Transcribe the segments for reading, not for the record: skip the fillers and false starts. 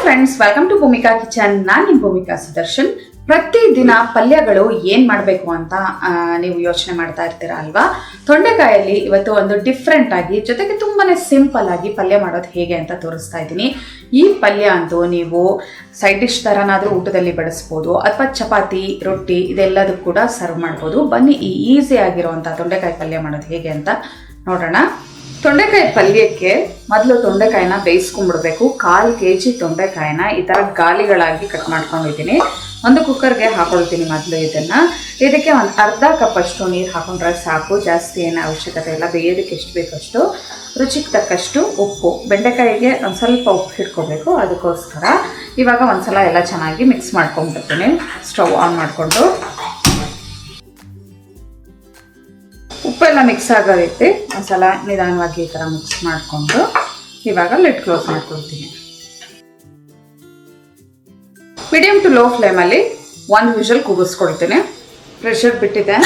Friends, welcome to Bhoomika kitchen. ನಾನು ನಿಮ್ಮ ಭೂಮಿಕಾ ಸುದರ್ಶನ್. ಪ್ರತಿದಿನ ಪಲ್ಯಗಳು ಏನ್ ಮಾಡಬೇಕು ಅಂತ ನೀವು ಯೋಚನೆ ಮಾಡ್ತಾ ಇರ್ತೀರಾ ಅಲ್ವಾ? ತೊಂಡೆಕಾಯಲ್ಲಿ ಇವತ್ತು ಒಂದು ಡಿಫ್ರೆಂಟ್ ಆಗಿ ಜೊತೆಗೆ ತುಂಬಾನೇ ಸಿಂಪಲ್ ಆಗಿ ಪಲ್ಯ ಮಾಡೋದು ಹೇಗೆ ಅಂತ ತೋರಿಸ್ತಾ ಇದ್ದೀನಿ. ಈ ಪಲ್ಯ ಅಂತೂ ನೀವು ಸೈಡ್ ಡಿಶ್ ಥರನಾದರೂ ಊಟದಲ್ಲಿ ಬಳಸ್ಬೋದು, ಅಥವಾ ಚಪಾತಿ, ರೊಟ್ಟಿ ಇದೆಲ್ಲದಕ್ಕೂ ಕೂಡ ಸರ್ವ್ ಮಾಡ್ಬೋದು. ಬನ್ನಿ ಈ ಈಸಿ ಆಗಿರುವಂಥ ತೊಂಡೆಕಾಯಿ ಪಲ್ಯ ಮಾಡೋದು ಹೇಗೆ ಅಂತ ನೋಡೋಣ. ತೊಂಡೆಕಾಯಿ ಪಲ್ಯಕ್ಕೆ ಮೊದಲು ತೊಂಡೆಕಾಯಿನ ಬೇಯಿಸ್ಕೊಂಡ್ಬಿಡ್ಬೇಕು. 1/4 kg ತೊಂಡೆಕಾಯಿನ ಈ ಥರ ಗಾಲಿಗಳಾಗಿ ಕಟ್ ಮಾಡ್ಕೊಂಡಿದ್ದೀನಿ. ಒಂದು ಕುಕ್ಕರ್ಗೆ ಹಾಕೊಳ್ತೀನಿ. ಮೊದಲು ಇದಕ್ಕೆ ಒಂದು ಅರ್ಧ ಕಪ್ ಅಷ್ಟು ನೀರು ಹಾಕೊಂಡ್ರೆ ಸಾಕು. ಜಾಸ್ತಿ ಏನು ಅವಶ್ಯಕತೆ ಇಲ್ಲ. ಬೇಯೋದಕ್ಕೆ ಎಷ್ಟು ಬೇಕಷ್ಟು, ರುಚಿಗೆ ತಕ್ಕಷ್ಟು ಉಪ್ಪು. ಬೆಂಡೆಕಾಯಿಗೆ ಒಂದು ಸ್ವಲ್ಪ ಉಪ್ಪು ಹಿಡ್ಕೋಬೇಕು, ಅದಕ್ಕೋಸ್ಕರ ಇವಾಗ ಒಂದ್ಸಲ ಎಲ್ಲ ಚೆನ್ನಾಗಿ ಮಿಕ್ಸ್ ಮಾಡ್ಕೊಂಡ್ಬಿಡ್ತೀನಿ. ಸ್ಟವ್ ಆನ್ ಮಾಡಿಕೊಂಡು ಉಪ್ಪೆಲ್ಲ ಮಿಕ್ಸ್ ಆಗೋ ರೀತಿ ಒಂದ್ಸಲ ನಿಧಾನವಾಗಿ ಈ ಥರ ಮಿಕ್ಸ್ ಮಾಡಿಕೊಂಡು ಇವಾಗ ಲಿಡ್ ಕ್ಲೋಸ್ ಮಾಡ್ಕೊಳ್ತೀನಿ. ಮೀಡಿಯಂ ಟು ಲೋ ಫ್ಲೇಮಲ್ಲಿ 1 ವಿಷಲ್ ಕೂಗಿಸ್ಕೊಳ್ತೀನಿ. ಪ್ರೆಷರ್ ಬಿಟ್ಟಿದೆ,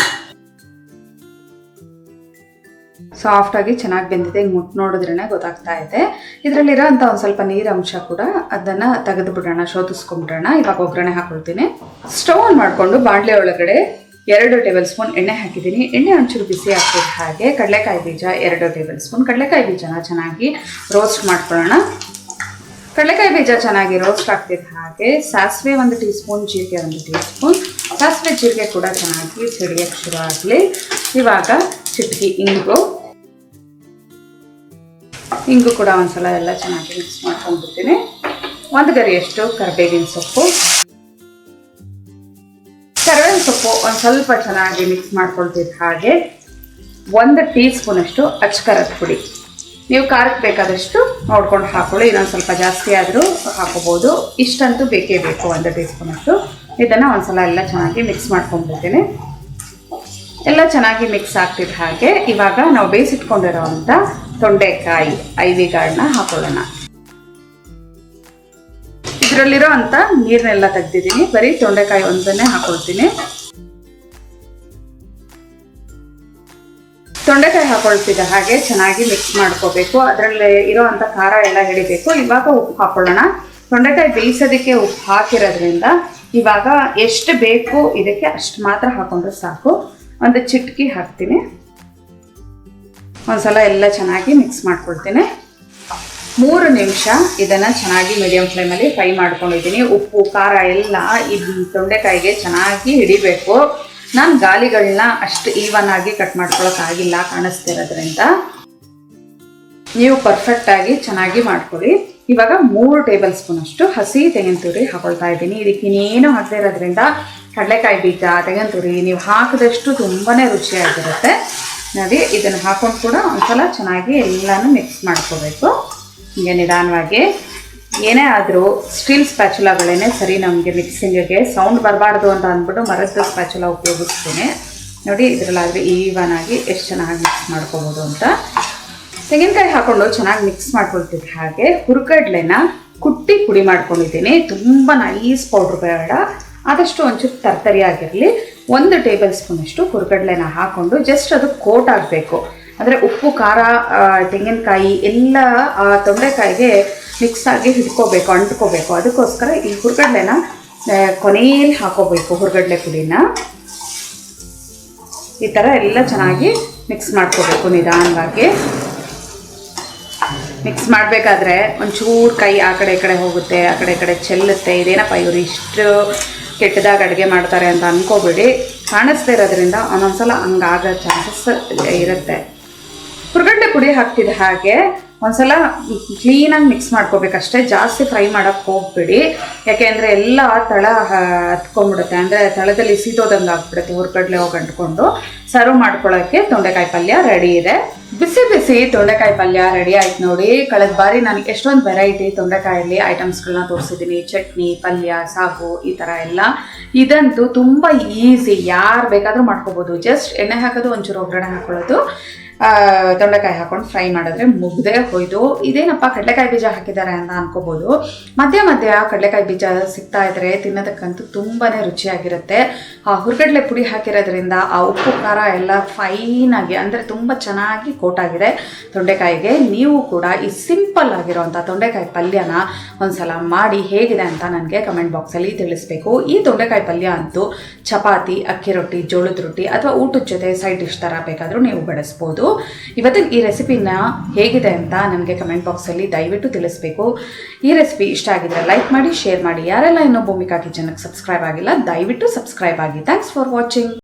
ಸಾಫ್ಟಾಗಿ ಚೆನ್ನಾಗಿ ಬೆಂದಿದೆ. ಹಿಂಗೆ ಮುಟ್ಟು ನೋಡಿದ್ರೇ ಗೊತ್ತಾಗ್ತಾ ಇದೆ. ಇದರಲ್ಲಿರೋ ಅಂಥ ಒಂದು ಸ್ವಲ್ಪ ನೀರಂಶ ಕೂಡ ಅದನ್ನು ತೆಗೆದು ಬಿಡೋಣ, ಶೋಧಿಸ್ಕೊಂಡ್ಬಿಡೋಣ. ಇವಾಗ ಒಗ್ಗರಣೆ ಹಾಕೊಳ್ತೀನಿ. ಸ್ಟವ್ ಆನ್ ಮಾಡಿಕೊಂಡು ಬಾಣಲೆ ಒಳಗಡೆ 2 ಟೇಬಲ್ ಸ್ಪೂನ್ ಎಣ್ಣೆ ಹಾಕಿದ್ದೀನಿ. ಎಣ್ಣೆ ಒಂಚೂರು ಬಿಸಿ ಆಗ್ತಿದ್ದ ಹಾಗೆ ಕಡಲೆಕಾಯಿ ಬೀಜ 2 ಟೇಬಲ್ ಸ್ಪೂನ್. ಕಡಲೆಕಾಯಿ ಬೀಜನ ಚೆನ್ನಾಗಿ ರೋಸ್ಟ್ ಮಾಡ್ಕೊಳ್ಳೋಣ. ಕಡಲೆಕಾಯಿ ಬೀಜ ಚೆನ್ನಾಗಿ ರೋಸ್ಟ್ ಆಗ್ತಿದ್ದ ಹಾಗೆ ಸಾಸಿವೆ 1 ಟೀ ಸ್ಪೂನ್, ಜೀರಿಗೆ 1 ಟೀ ಸ್ಪೂನ್. ಸಾಸಿವೆ ಜೀರಿಗೆ ಕೂಡ ಚೆನ್ನಾಗಿ ಸಿಡಿಯೋಕ್ಕೆ ಶುರು ಆಗಲಿ. ಇವಾಗ ಚಿಟಕಿ ಇಂಗು ಕೂಡ ಒಂದ್ಸಲ ಎಲ್ಲ ಚೆನ್ನಾಗಿ ಮಿಕ್ಸ್ ಮಾಡ್ಕೊಂಡ್ಬಿಡ್ತೀನಿ. 1 ಗರಿಯಷ್ಟು ಕರಿಬೇವಿನ ಸೊಪ್ಪು. ಕರಿಬೇವಿನ ಸೊಪ್ಪು ಒಂದು ಸ್ವಲ್ಪ ಚೆನ್ನಾಗಿ ಮಿಕ್ಸ್ ಮಾಡ್ಕೊಳ್ತಿದ್ದ ಹಾಗೆ 1 ಟೀ ಸ್ಪೂನ್ ಅಷ್ಟು ಅಚ್ಕಾರದ ಪುಡಿ. ನೀವು ಖಾರಕ್ಕೆ ಬೇಕಾದಷ್ಟು ನೋಡ್ಕೊಂಡು ಹಾಕೊಳ್ಳಿ. ಇನ್ನೊಂದು ಸ್ವಲ್ಪ ಜಾಸ್ತಿ ಆದರೂ ಹಾಕೋಬೋದು. ಇಷ್ಟಂತೂ ಬೇಕೇ ಬೇಕು, 1 ಟೀ ಸ್ಪೂನ್ ಅಷ್ಟು. ಇದನ್ನು ಒಂದ್ಸಲ ಎಲ್ಲ ಚೆನ್ನಾಗಿ ಮಿಕ್ಸ್ ಮಾಡ್ಕೊಂಡ್ಬಿಡ್ತೀನಿ. ಎಲ್ಲ ಚೆನ್ನಾಗಿ ಮಿಕ್ಸ್ ಆಗ್ತಿದ್ದ ಹಾಗೆ ಇವಾಗ ನಾವು ಬೇಯಿಸಿಟ್ಕೊಂಡಿರೋವಂಥ ತೊಂಡೆಕಾಯಿ ಐವಿಗಳನ್ನ ಹಾಕೊಳ್ಳೋಣ. ಇದರಲ್ಲಿರೋ ಅಂಥ ನೀರನ್ನೆಲ್ಲ ತೆಗ್ದಿದ್ದೀನಿ. ಬರೀ ತೊಂಡೆಕಾಯಿ ಒಂದನ್ನೇ ಹಾಕೊಳ್ತೀನಿ. ತೊಂಡೆಕಾಯಿ ಹಾಕೊಳ್ತಿದ್ದ ಹಾಗೆ ಚೆನ್ನಾಗಿ ಮಿಕ್ಸ್ ಮಾಡ್ಕೋಬೇಕು. ಅದರಲ್ಲಿ ಇರೋವಂಥ ಖಾರ ಎಲ್ಲ ಹಿಡಿಬೇಕು. ಇವಾಗ ಉಪ್ಪು ಹಾಕೊಳ್ಳೋಣ. ತೊಂಡೆಕಾಯಿ ಬೇಯಿಸೋದಕ್ಕೆ ಉಪ್ಪು ಹಾಕಿರೋದ್ರಿಂದ ಇವಾಗ ಎಷ್ಟು ಬೇಕು ಇದಕ್ಕೆ ಅಷ್ಟು ಮಾತ್ರ ಹಾಕೊಂಡ್ರೆ ಸಾಕು. 1 ಚಿಟಕಿ ಹಾಕ್ತೀನಿ. ಒಂದ್ಸಲ ಎಲ್ಲ ಚೆನ್ನಾಗಿ ಮಿಕ್ಸ್ ಮಾಡ್ಕೊಳ್ತೀನಿ. 3 ನಿಮಿಷ ಇದನ್ನು ಚೆನ್ನಾಗಿ ಮೀಡಿಯಂ ಫ್ಲೇಮಲ್ಲಿ ಫ್ರೈ ಮಾಡ್ಕೊಂಡಿದ್ದೀನಿ. ಉಪ್ಪು ಖಾರ ಎಲ್ಲ ಇದು ತೊಂಡೆಕಾಯಿಗೆ ಚೆನ್ನಾಗಿ ಹಿಡಿಬೇಕು. ನಾನು ಗಾಲಿಗಳನ್ನ ಅಷ್ಟು ಈವನ್ ಆಗಿ ಕಟ್ ಮಾಡ್ಕೊಳಕ್ಕಾಗಿಲ್ಲ ಕಾಣಿಸ್ತಿರೋದ್ರಿಂದ. ನೀವು ಪರ್ಫೆಕ್ಟಾಗಿ ಚೆನ್ನಾಗಿ ಮಾಡ್ಕೊಳ್ಳಿ. ಇವಾಗ 3 ಟೇಬಲ್ ಸ್ಪೂನ್ ಅಷ್ಟು ಹಸಿ ತೆಂಗಿನ ತುರಿ ಹಾಕೊಳ್ತಾ ಇದ್ದೀನಿ. ಇದಕ್ಕೆ ಇನ್ನೇನು ಹಾಕದೇ ಇರೋದ್ರಿಂದ ಕಡಲೆಕಾಯಿ ಬೀಜ, ತೆಂಗಿನ ತುರಿ ನೀವು ಹಾಕಿದಷ್ಟು ತುಂಬಾ ರುಚಿಯಾಗಿರುತ್ತೆ. ನೋಡಿ, ಇದನ್ನು ಹಾಕೊಂಡು ಕೂಡ ಒಂದ್ಸಲ ಚೆನ್ನಾಗಿ ಎಲ್ಲನೂ ಮಿಕ್ಸ್ ಮಾಡ್ಕೋಬೇಕು. ಹೀಗೆ ನಿಧಾನವಾಗಿ. ಏನೇ ಆದರೂ ಸ್ಟೀಲ್ ಸ್ಪ್ಯಾಚುಲಾಗಳೇ ಸರಿ ನಮಗೆ ಮಿಕ್ಸಿಂಗಿಗೆ. ಸೌಂಡ್ ಬರಬಾರ್ದು ಅಂತ ಅಂದ್ಬಿಟ್ಟು ಮರದ ಸ್ಪ್ಯಾಚುಲಾ ಉಪಯೋಗಿಸ್ತೀನಿ. ನೋಡಿ, ಇದರಲ್ಲಾದರೆ ಈವನ್ ಆಗಿ ಎಷ್ಟು ಚೆನ್ನಾಗಿ ಮಿಕ್ಸ್ ಮಾಡ್ಕೋಬೋದು ಅಂತ. ತೆಂಗಿನಕಾಯಿ ಹಾಕ್ಕೊಂಡು ಚೆನ್ನಾಗಿ ಮಿಕ್ಸ್ ಮಾಡ್ಕೊಳ್ತಿದ್ದ ಹಾಗೆ ಹುರ್ಗಡ್ಲೆನ ಕುಟ್ಟಿ ಪುಡಿ ಮಾಡ್ಕೊಂಡಿದ್ದೀನಿ. ತುಂಬ ನೈಸ್ ಪೌಡ್ರ್ ಬೇಡ, ಆದಷ್ಟು ಒಂಚೂರು ತರ್ತರಿ ಆಗಿರಲಿ. 1 ಟೇಬಲ್ ಸ್ಪೂನ್ ಅಷ್ಟು ಹುರ್ಗಡ್ಲೆನ ಹಾಕ್ಕೊಂಡು ಜಸ್ಟ್ ಅದು ಕೋಟ್ ಆಗಬೇಕು. ಅಂದರೆ ಉಪ್ಪು, ಖಾರ, ತೆಂಗಿನಕಾಯಿ ಎಲ್ಲ ಆ ತೊಂಡೆಕಾಯಿಗೆ ಮಿಕ್ಸ್ ಆಗಿ ಹಿಡ್ಕೋಬೇಕು, ಅಂಟ್ಕೋಬೇಕು. ಅದಕ್ಕೋಸ್ಕರ ಈ ಹುರ್ಗಡ್ಲೆನ ಕೊನೆಯಲ್ಲಿ ಹಾಕೋಬೇಕು. ಹುರ್ಗಡ್ಲೆ ಪುಡಿನ ಈ ಥರ ಎಲ್ಲ ಚೆನ್ನಾಗಿ ಮಿಕ್ಸ್ ಮಾಡ್ಕೋಬೇಕು. ನಿಧಾನವಾಗಿ ಮಿಕ್ಸ್ ಮಾಡಬೇಕಾದ್ರೆ ಒಂಚೂರು ಕೈ ಆ ಕಡೆ ಈ ಕಡೆ ಹೋಗುತ್ತೆ, ಆ ಕಡೆ ಈ ಕಡೆ ಚೆಲ್ಲುತ್ತೆ. ಇದೇನಪ್ಪ ಇವರು ಇಷ್ಟು ಕೆಟ್ಟದಾಗಿ ಅಡುಗೆ ಮಾಡ್ತಾರೆ ಅಂತ ಅಂದ್ಕೋಬೇಡಿ. ಕಾಣಿಸ್ತಾ ಇರೋದ್ರಿಂದ ಒಂದೊಂದ್ಸಲ ಹಂಗಾಗೋ ಚಾನ್ಸಸ್ ಇರುತ್ತೆ. ಹುರ್ಗಡ್ಲೆ ಪುಡಿ ಹಾಕ್ತಿದ್ದ ಹಾಗೆ ಒಂದ್ಸಲ ಕ್ಲೀನಾಗಿ ಮಿಕ್ಸ್ ಮಾಡ್ಕೋಬೇಕಷ್ಟೇ. ಜಾಸ್ತಿ ಫ್ರೈ ಮಾಡೋಕ್ಕೆ ಹೋಗ್ಬಿಡಿ, ಯಾಕೆಂದರೆ ಎಲ್ಲ ತಳ ಹತ್ಕೊಂಡ್ಬಿಡುತ್ತೆ. ಅಂದರೆ ತಳದಲ್ಲಿ ಸೀದೋದಂಗೆ ಆಗ್ಬಿಡುತ್ತೆ. ಹುರ್ಗಡ್ಲೆ ಹೋಗಿ ಅಂಟ್ಕೊಂಡು ಸರ್ವ್ ಮಾಡ್ಕೊಳ್ಳೋಕ್ಕೆ ತೊಂಡೆಕಾಯಿ ಪಲ್ಯ ರೆಡಿ ಇದೆ. ಬಿಸಿ ಬಿಸಿ ತೊಂಡೆಕಾಯಿ ಪಲ್ಯ ರೆಡಿ ಆಯ್ತು ನೋಡಿ. ಕಳೆದ ಬಾರಿ ನಾನು ಎಷ್ಟೊಂದು ವೆರೈಟಿ ತೊಂಡೆಕಾಯಲ್ಲಿ ಐಟಮ್ಸ್ಗಳನ್ನ ತೋರಿಸಿದ್ದೀನಿ. ಚಟ್ನಿ, ಪಲ್ಯ, ಸಾಗು ಈ ಥರ ಎಲ್ಲ. ಇದಂತೂ ತುಂಬ ಈಸಿ, ಯಾರು ಬೇಕಾದರೂ ಮಾಡ್ಕೋಬೋದು. ಜಸ್ಟ್ ಎಣ್ಣೆ ಹಾಕೋದು, ಒಂಚೂರು ಒಗ್ಗರಣೆ ಹಾಕೊಳ್ಳೋದು, ತೊಂಡೆಕಾಯಿ ಹಾಕೊಂಡು ಫ್ರೈ ಮಾಡಿದ್ರೆ ಮುಗ್ದೇ ಹೋಯ್ತು. ಇದೇನಪ್ಪ ಕಡಲೆಕಾಯಿ ಬೀಜ ಹಾಕಿದ್ದಾರೆ ಅಂತ ಅನ್ಕೋಬೋದು. ಮಧ್ಯ ಮಧ್ಯ ಕಡಲೆಕಾಯಿ ಬೀಜ ಸಿಗ್ತಾ ಇದ್ರೆ ತಿನ್ನೋದಕ್ಕಂತೂ ತುಂಬಾ ರುಚಿಯಾಗಿರುತ್ತೆ. ಆ ಹುರ್ಗಡ್ಲೆ ಪುಡಿ ಹಾಕಿರೋದ್ರಿಂದ ಆ ಉಪ್ಪು ಖಾರ ಎಲ್ಲ ಫೈನಾಗಿ ಅಂದರೆ ತುಂಬ ಚೆನ್ನಾಗಿ ಕೋಟಾಗಿದೆ ತೊಂಡೆಕಾಯಿಗೆ. ನೀವು ಕೂಡ ಈ ಸಿಂಪಲ್ ಆಗಿರೋವಂಥ ತೊಂಡೆಕಾಯಿ ಪಲ್ಯನ ಒಂದ್ಸಲ ಮಾಡಿ ಹೇಗಿದೆ ಅಂತ ನನಗೆ ಕಮೆಂಟ್ ಬಾಕ್ಸಲ್ಲಿ ತಿಳಿಸ್ಬೇಕು. ಈ ತೊಂಡೆಕಾಯಿ ಪಲ್ಯ ಅಂತೂ ಚಪಾತಿ, ಅಕ್ಕಿ ರೊಟ್ಟಿ, ಜೋಳದ ರೊಟ್ಟಿ ಅಥವಾ ಊಟದ ಜೊತೆ ಸೈಡ್ ಡಿಶ್ ಥರ ಬೇಕಾದರೂ ನೀವು ಬಡಿಸ್ಬೋದು. ಇವತ್ತಿನ ಈ ರೆಸಿಪಿನ ಹೇಗಿದೆ ಅಂತ ನನಗೆ ಕಮೆಂಟ್ ಬಾಕ್ಸಲ್ಲಿ ದಯವಿಟ್ಟು ತಿಳಿಸ್ಬೇಕು. ಈ ರೆಸಿಪಿ ಇಷ್ಟ ಆಗಿದ್ರೆ ಲೈಕ್ ಮಾಡಿ, ಶೇರ್ ಮಾಡಿ. ಯಾರೆಲ್ಲ ಇನ್ನೂ ಭೂಮಿಕಾ ಕಿಚನ್ಗೆ ಸಬ್ಸ್ಕ್ರೈಬ್ ಆಗಿಲ್ಲ ದಯವಿಟ್ಟು ಸಬ್ಸ್ಕ್ರೈಬ್ ಆಗಿ. Thanks for watching.